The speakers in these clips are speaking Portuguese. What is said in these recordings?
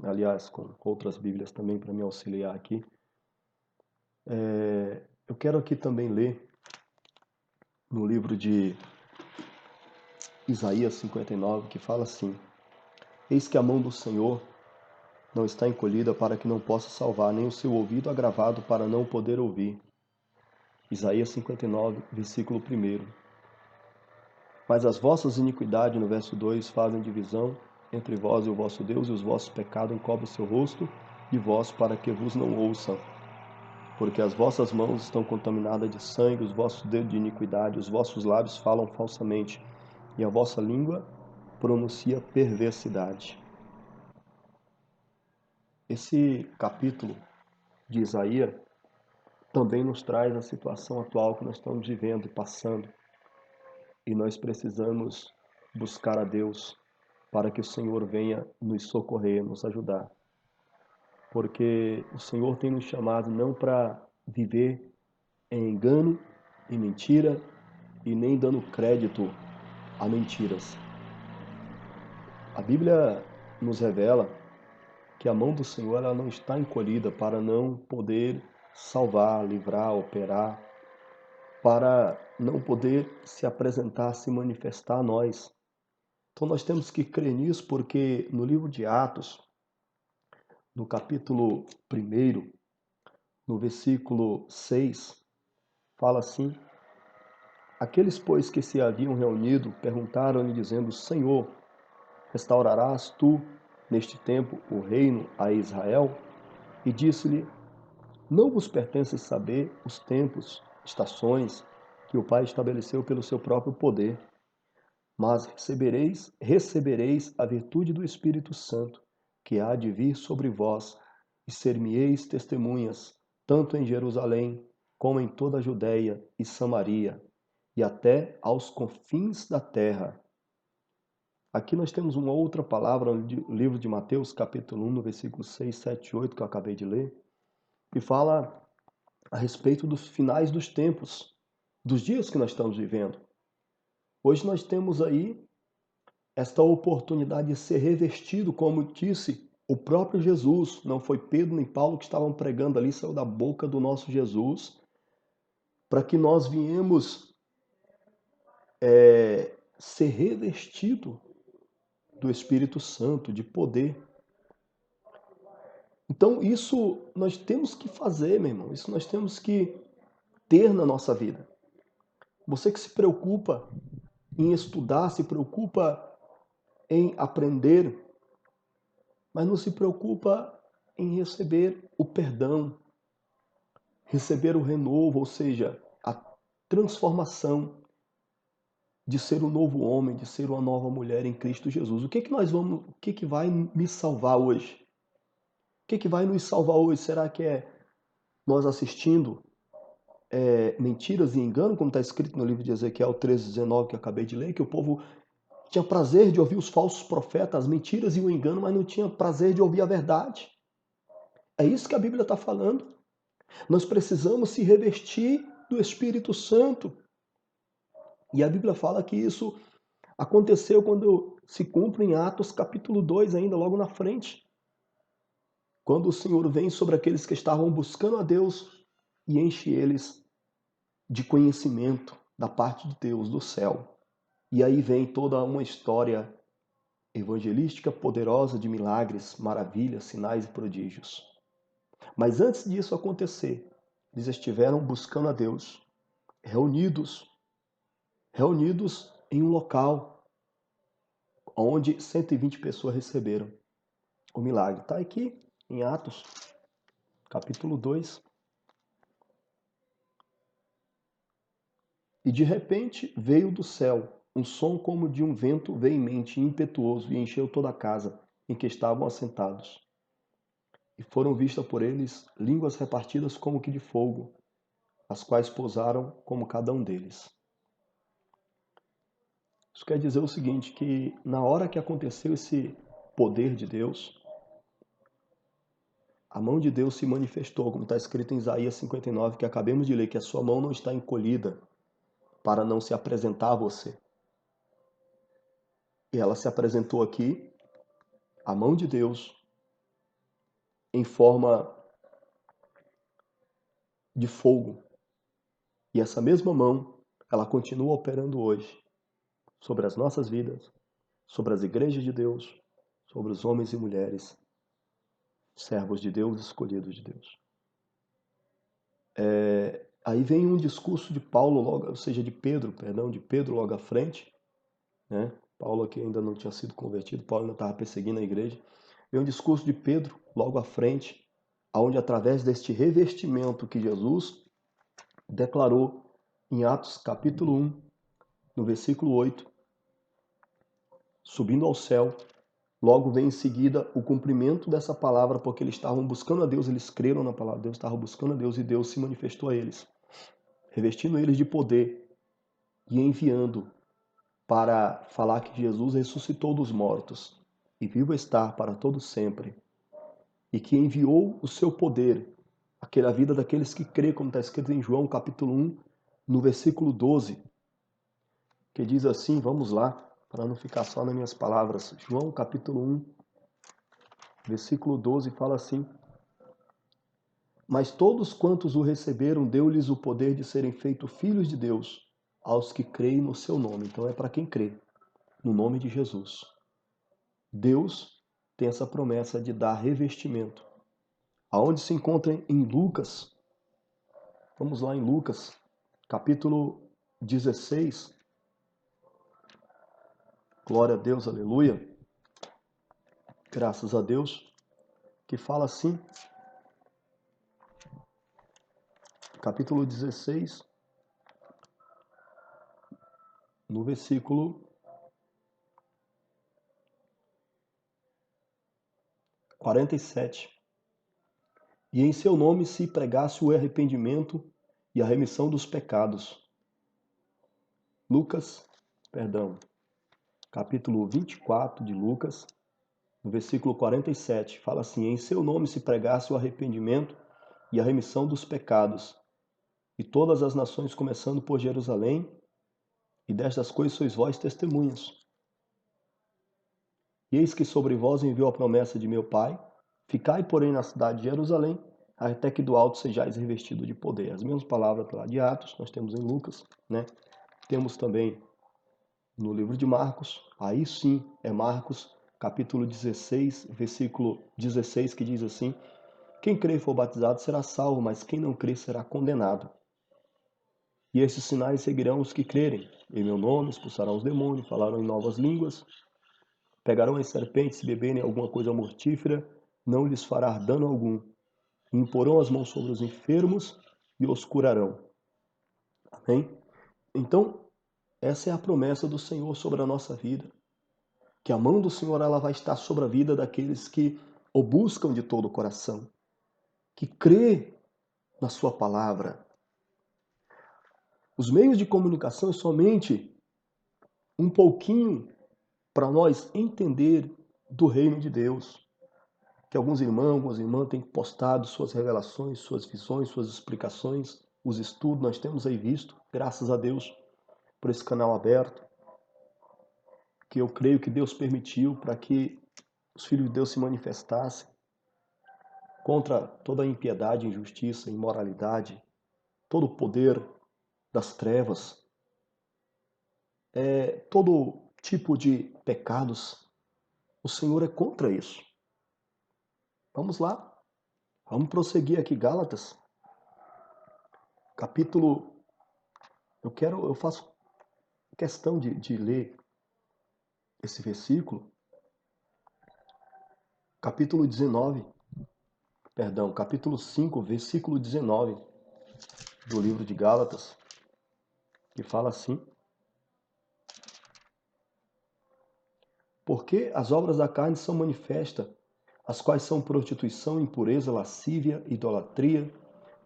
aliás, com outras Bíblias também para me auxiliar aqui. Eu quero aqui também ler no livro de Isaías 59, que fala assim: Eis que a mão do Senhor não está encolhida para que não possa salvar, nem o seu ouvido agravado para não poder ouvir. Isaías 59, versículo 1. Mas as vossas iniquidades, no verso 2, fazem divisão entre vós e o vosso Deus, e os vossos pecados encobrem o seu rosto de vós, para que vos não ouçam. Porque as vossas mãos estão contaminadas de sangue, os vossos dedos de iniquidade, os vossos lábios falam falsamente, e a vossa língua pronuncia perversidade. Esse capítulo de Isaías também nos traz a situação atual que nós estamos vivendo e passando. E nós precisamos buscar a Deus para que o Senhor venha nos socorrer, nos ajudar. Porque o Senhor tem nos chamado não para viver em engano e mentira e nem dando crédito a mentiras. A Bíblia nos revela que a mão do Senhor ela não está encolhida para não poder salvar, livrar, operar, para não poder se apresentar, se manifestar a nós. Então nós temos que crer nisso porque no livro de Atos, no capítulo 1, no versículo 6, fala assim: Aqueles, pois, que se haviam reunido, perguntaram-lhe, dizendo: Senhor, restaurarás tu, neste tempo, o reino a Israel? E disse-lhe: Não vos pertence saber os tempos, estações, que o Pai estabeleceu pelo seu próprio poder, mas recebereis a virtude do Espírito Santo, que há de vir sobre vós, e ser-me-eis testemunhas, tanto em Jerusalém, como em toda a Judéia e Samaria, e até aos confins da terra. Aqui nós temos uma outra palavra no livro de Mateus, capítulo 1, no versículo 6, 7 e 8, que eu acabei de ler, que fala a respeito dos finais dos tempos, dos dias que nós estamos vivendo. Hoje nós temos aí esta oportunidade de ser revestido, como disse o próprio Jesus. Não foi Pedro nem Paulo que estavam pregando ali, saiu da boca do nosso Jesus, para que nós viemos ser revestido do Espírito Santo, de poder. Então isso nós temos que fazer, meu irmão. Isso nós temos que ter na nossa vida. Você que se preocupa em estudar, se preocupa em aprender, mas não se preocupa em receber o perdão, receber o renovo, ou seja, a transformação de ser um novo homem, de ser uma nova mulher em Cristo Jesus. O que vai me salvar hoje? O que vai nos salvar hoje? Será que é nós assistindo mentiras e engano, como está escrito no livro de Ezequiel 13:19, que eu acabei de ler, que o povo tinha prazer de ouvir os falsos profetas, as mentiras e o engano, mas não tinha prazer de ouvir a verdade. É isso que a Bíblia está falando. Nós precisamos se revestir do Espírito Santo. E a Bíblia fala que isso aconteceu quando se cumpre em Atos capítulo 2, ainda logo na frente. Quando o Senhor vem sobre aqueles que estavam buscando a Deus e enche eles de conhecimento da parte de Deus, do céu. E aí vem toda uma história evangelística poderosa de milagres, maravilhas, sinais e prodígios. Mas antes disso acontecer, eles estiveram buscando a Deus, reunidos em um local onde 120 pessoas receberam o milagre. Está aqui em Atos, capítulo 2. E de repente veio do céu um som como de um vento veemente e impetuoso e encheu toda a casa em que estavam assentados. E foram vistas por eles línguas repartidas como que de fogo, as quais pousaram como cada um deles. Isso quer dizer o seguinte, que na hora que aconteceu esse poder de Deus, a mão de Deus se manifestou, como está escrito em Isaías 59, que acabamos de ler, que a sua mão não está encolhida para não se apresentar a você. E ela se apresentou aqui, a mão de Deus, em forma de fogo. E essa mesma mão, ela continua operando hoje sobre as nossas vidas, sobre as igrejas de Deus, sobre os homens e mulheres, servos de Deus, escolhidos de Deus. Aí vem um discurso de Paulo, logo, ou seja, de Pedro logo à frente, né? Paulo que ainda não tinha sido convertido, Paulo ainda estava perseguindo a igreja. Vem um discurso de Pedro logo à frente, onde através deste revestimento que Jesus declarou em Atos capítulo 1, no versículo 8, subindo ao céu, logo vem em seguida o cumprimento dessa palavra, porque eles estavam buscando a Deus, eles creram na palavra de Deus, estavam buscando a Deus e Deus se manifestou a eles, revestindo eles de poder e enviando para falar que Jesus ressuscitou dos mortos e vivo está para todo sempre, e que enviou o seu poder àquela vida daqueles que crê, como está escrito em João capítulo 1, no versículo 12, que diz assim, vamos lá, para não ficar só nas minhas palavras. João capítulo 1, versículo 12 fala assim: Mas todos quantos o receberam, deu-lhes o poder de serem feitos filhos de Deus, aos que creem no seu nome. Então é para quem crê, no nome de Jesus. Deus tem essa promessa de dar revestimento. Aonde se encontra em Lucas, vamos lá em Lucas, capítulo 16. Glória a Deus, aleluia. Graças a Deus, que fala assim, capítulo 16, no versículo 47. E em seu nome se pregasse o arrependimento e a remissão dos pecados. Capítulo 24 de Lucas, no versículo 47, fala assim: Em seu nome se pregasse o arrependimento e a remissão dos pecados, e todas as nações, começando por Jerusalém, e destas coisas sois vós testemunhas. E eis que sobre vós enviou a promessa de meu Pai, ficai, porém, na cidade de Jerusalém, até que do alto sejais revestido de poder. As mesmas palavras lá de Atos, nós temos em Lucas, né? Temos também no livro de Marcos, aí sim é Marcos, capítulo 16, versículo 16, que diz assim: Quem crer e for batizado será salvo, mas quem não crer será condenado. E esses sinais seguirão os que crerem. Em meu nome expulsarão os demônios, falarão em novas línguas, pegarão as serpentes, se beberem alguma coisa mortífera, não lhes fará dano algum. Imporão as mãos sobre os enfermos e os curarão. Amém? Então, essa é a promessa do Senhor sobre a nossa vida. Que a mão do Senhor ela vai estar sobre a vida daqueles que o buscam de todo o coração, que crê na sua palavra. Os meios de comunicação é somente um pouquinho para nós entender do reino de Deus. Que alguns irmãos, algumas irmãs têm postado suas revelações, suas visões, suas explicações, os estudos, nós temos aí visto, graças a Deus, por esse canal aberto, que eu creio que Deus permitiu para que os filhos de Deus se manifestassem contra toda a impiedade, injustiça, imoralidade, todo o poder das trevas, todo tipo de pecados. O Senhor é contra isso. Vamos lá. Vamos prosseguir aqui, Gálatas. Capítulo. Eu faço questão de ler esse versículo. Capítulo 5, versículo 19 do livro de Gálatas, que fala assim: Porque as obras da carne são manifestas, as quais são prostituição, impureza, lascívia, idolatria,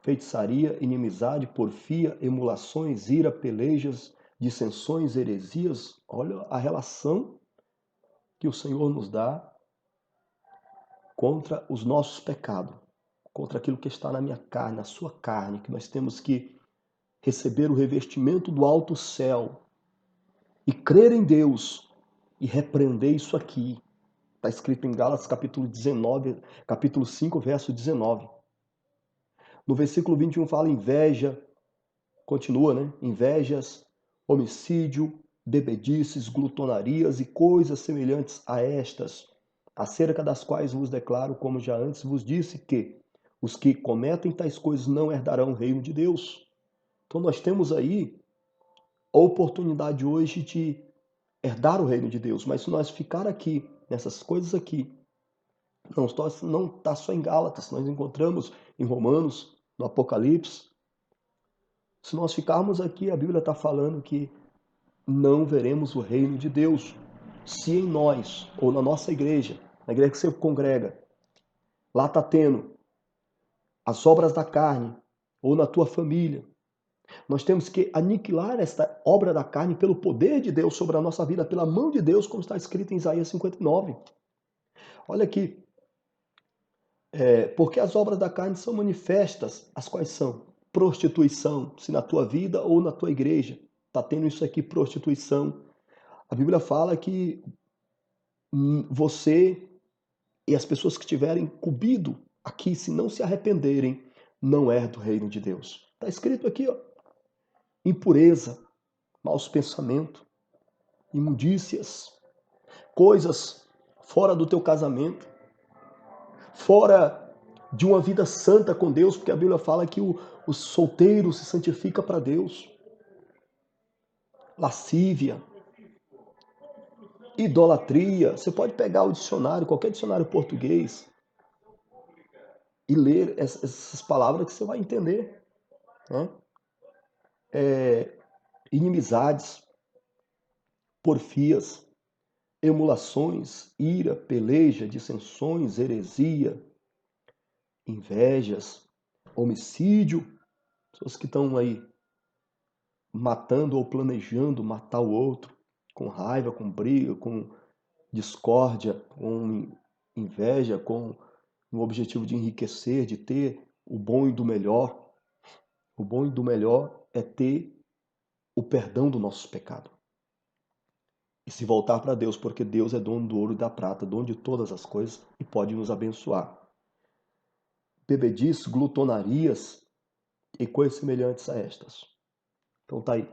feitiçaria, inimizade, porfia, emulações, ira, pelejas, dissensões, heresias. Olha a relação que o Senhor nos dá contra os nossos pecados, contra aquilo que está na minha carne, na sua carne, que nós temos que receber o revestimento do alto céu e crer em Deus e repreender isso aqui, Está escrito em Gálatas capítulo 19, capítulo 5, verso 19. No versículo 21 fala inveja, continua, né? Invejas, homicídio, bebedices, glutonarias e coisas semelhantes a estas, acerca das quais vos declaro, como já antes vos disse, que os que cometem tais coisas não herdarão o reino de Deus. Então nós temos aí a oportunidade hoje de herdar o reino de Deus, mas se nós ficar aqui, nessas coisas aqui, não está só em Gálatas, nós encontramos em Romanos, no Apocalipse. Se nós ficarmos aqui, a Bíblia está falando que não veremos o reino de Deus. Se em nós, ou na nossa igreja, na igreja que você congrega, lá está tendo as obras da carne, ou na tua família, nós temos que aniquilar esta obra da carne pelo poder de Deus sobre a nossa vida, pela mão de Deus, como está escrito em Isaías 59. Olha aqui, porque as obras da carne são manifestas, as quais são prostituição, se na tua vida ou na tua igreja está tendo isso aqui, prostituição. A Bíblia fala que você e as pessoas que tiverem comido aqui, se não se arrependerem, não é do reino de Deus. Está escrito aqui, ó, impureza, maus pensamentos, imundícias, coisas fora do teu casamento, fora de uma vida santa com Deus, porque a Bíblia fala que o solteiro se santifica para Deus. Lascívia, idolatria. Você pode pegar o dicionário, qualquer dicionário português, e ler essas palavras que você vai entender. Né? Inimizades, porfias, emulações, ira, peleja, dissensões, heresia, invejas, homicídio, pessoas que estão aí matando ou planejando matar o outro, com raiva, com briga, com discórdia, com inveja, com o objetivo de enriquecer, de ter o bom e do melhor. O bom e do melhor é ter o perdão do nosso pecado. E se voltar para Deus, porque Deus é dono do ouro e da prata, dono de todas as coisas e pode nos abençoar. Bebedices, glutonarias e coisas semelhantes a estas. Então tá aí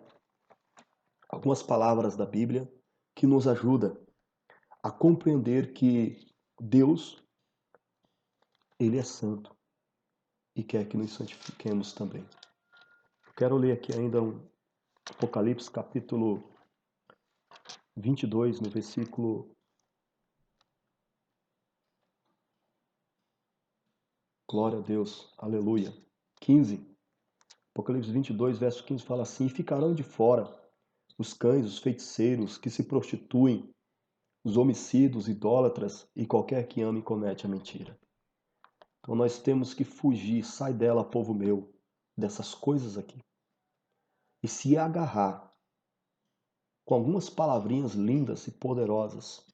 algumas palavras da Bíblia que nos ajudam a compreender que Deus, Ele é santo e quer que nos santifiquemos também. Eu quero ler aqui ainda um Apocalipse capítulo 22, no versículo... Glória a Deus, aleluia. 15. Apocalipse 22, verso 15 fala assim: E ficarão de fora os cães, os feiticeiros, que se prostituem, os homicidas, idólatras e qualquer que ame e comete a mentira. Então nós temos que fugir, sai dela, povo meu, dessas coisas aqui. E se agarrar com algumas palavrinhas lindas e poderosas,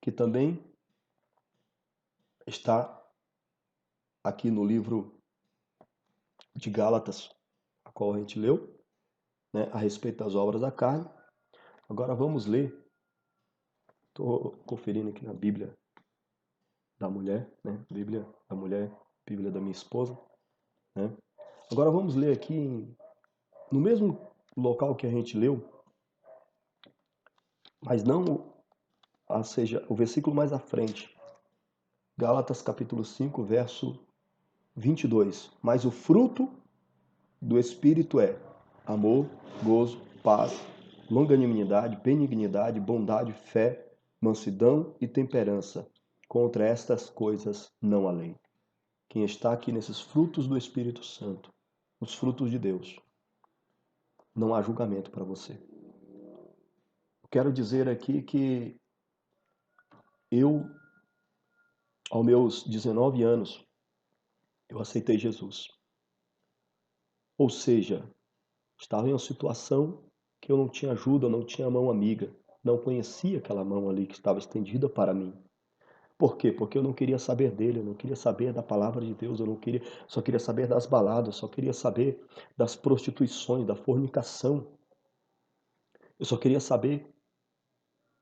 que também está aqui no livro de Gálatas, a qual a gente leu, né, a respeito das obras da carne. Agora vamos ler, estou conferindo aqui na Bíblia da mulher, né, Bíblia da mulher, Bíblia da minha esposa, né. Agora vamos ler aqui, no mesmo local que a gente leu, mas não, ou seja, o versículo mais à frente, Gálatas capítulo 5, verso 22. Mas o fruto do Espírito é amor, gozo, paz, longanimidade, benignidade, bondade, fé, mansidão e temperança. Contra estas coisas não há lei. Quem está aqui nesses frutos do Espírito Santo, os frutos de Deus, não há julgamento para você. Quero dizer aqui que eu, aos meus 19 anos, eu aceitei Jesus. Ou seja, estava em uma situação que eu não tinha ajuda, não tinha mão amiga, não conhecia aquela mão ali que estava estendida para mim. Por quê? Porque eu não queria saber dele, eu não queria saber da palavra de Deus, só queria saber das baladas, só queria saber das prostituições, da fornicação. Eu só queria saber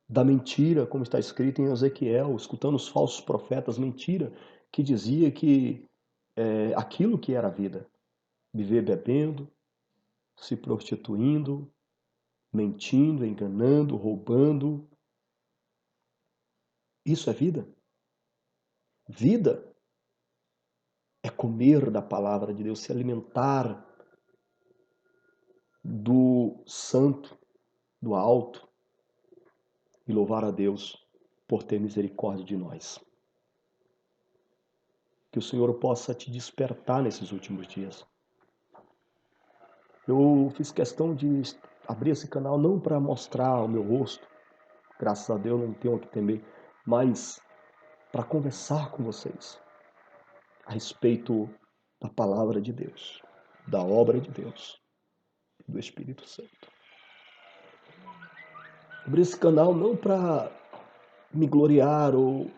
da mentira, como está escrito em Ezequiel, escutando os falsos profetas, mentira, que dizia que aquilo que era a vida, viver bebendo, se prostituindo, mentindo, enganando, roubando, isso é vida? Vida é comer da palavra de Deus, se alimentar do santo, do alto e louvar a Deus por ter misericórdia de nós. Que o Senhor possa te despertar nesses últimos dias. Eu fiz questão de abrir esse canal não para mostrar o meu rosto, graças a Deus não tenho o que temer, mas para conversar com vocês a respeito da palavra de Deus, da obra de Deus, do Espírito Santo. Abri esse canal não para me gloriar ou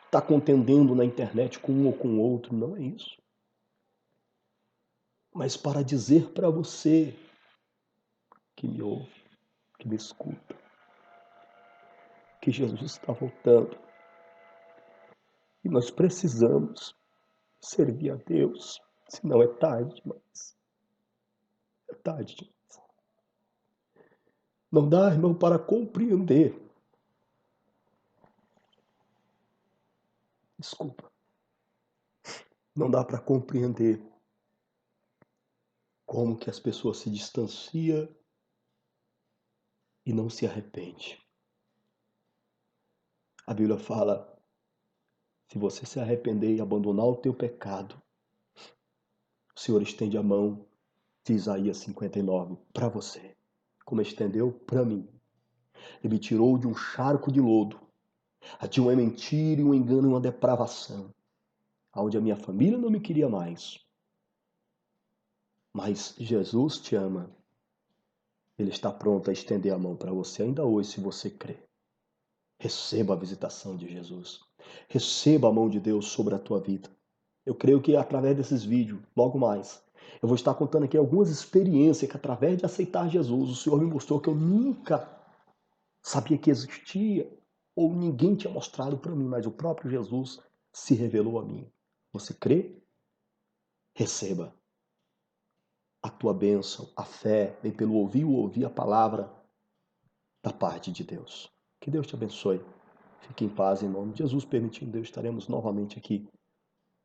estar contendendo na internet com um ou com o outro, não é isso. Mas para dizer para você que me ouve, que me escuta, que Jesus está voltando e nós precisamos servir a Deus, senão é tarde demais. É tarde demais. Não dá, irmão, para compreender. Desculpa. Não dá para compreender como que as pessoas se distanciam e não se arrepende. A Bíblia fala, se você se arrepender e abandonar o teu pecado, o Senhor estende a mão de Isaías 59 para você, como estendeu para mim. Ele me tirou de um charco de lodo, de uma mentira, um engano e uma depravação, onde a minha família não me queria mais. Mas Jesus te ama. Ele está pronto a estender a mão para você ainda hoje, se você crer. Receba a visitação de Jesus. Receba a mão de Deus sobre a tua vida. Eu creio que através desses vídeos, logo mais, eu vou estar contando aqui algumas experiências que através de aceitar Jesus, o Senhor me mostrou que eu nunca sabia que existia ou ninguém tinha mostrado para mim, mas o próprio Jesus se revelou a mim. Você crê? Receba. A tua bênção, a fé, vem pelo ouvir a palavra da parte de Deus. Que Deus te abençoe. Fique em paz em nome de Jesus. Permitindo Deus, estaremos novamente aqui,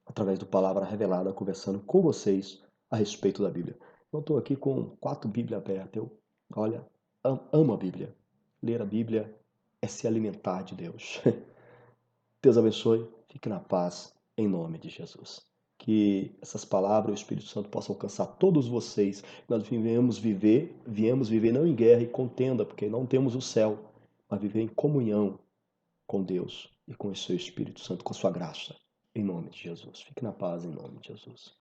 através do Palavra Revelada, conversando com vocês a respeito da Bíblia. Eu estou aqui com 4 Bíblias abertas. Olha, amo a Bíblia. Ler a Bíblia é se alimentar de Deus. Deus abençoe. Fique na paz em nome de Jesus. Que essas palavras, o Espírito Santo, possa alcançar todos vocês. Nós viemos viver não em guerra e contenda, porque não temos o céu, mas viver em comunhão com Deus e com o seu Espírito Santo, com a sua graça. Em nome de Jesus. Fique na paz em nome de Jesus.